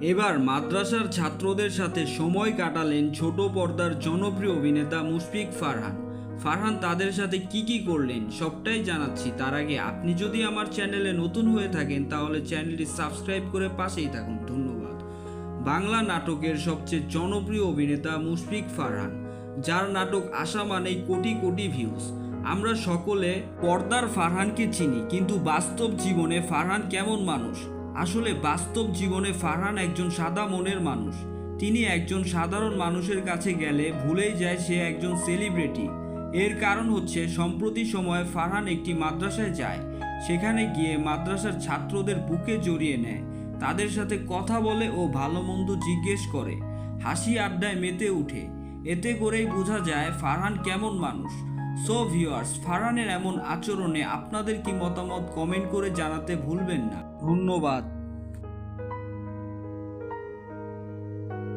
এবার মাদ্রাসার ছাত্রদের সাথে সময় কাটালেন ছোট পর্দার জনপ্রিয় অভিনেতা মুশফিক ফারহান। ফারহান তাদের সাথে কি করলেন সবটাই জানাচ্ছি। তার আগে আপনি যদি আমার চ্যানেলে নতুন হয়ে থাকেন তাহলে চ্যানেলটি সাবস্ক্রাইব করে পাশেই থাকুন। ধন্যবাদ। বাংলা নাটকের সবচেয়ে জনপ্রিয় অভিনেতা মুশফিক ফারহান, যার নাটক আসা মানেই কোটি কোটি ভিউজ। আমরা সকলে পর্দার ফারহানকে চিনি, কিন্তু বাস্তব জীবনে ফারহান কেমন মানুষ? আসলে বাস্তব জীবনে ফারহান একজন সাদা মনের মানুষ। তিনি একজন সাধারণ মানুষের কাছে গেলে ভুলেই যায় সে একজন সেলিব্রিটি। এর কারণ হচ্ছে সম্প্রতি সময়ে ফারহান একটি মাদ্রাসায় যায়। সেখানে গিয়ে মাদ্রাসার ছাত্রদের বুকে জড়িয়ে নেয়, তাদের সাথে কথা বলে ও ভালো মন্দ জিজ্ঞেস করে, হাসি আড্ডায় মেতে উঠে। এতে করেই বোঝা যায় ফারহান কেমন মানুষ। সো ভিউয়ার্স, ফারহানের এমন আচরণে আপনাদের কি মতামত কমেন্ট করে জানাতে ভুলবেন না। ধন্যবাদ।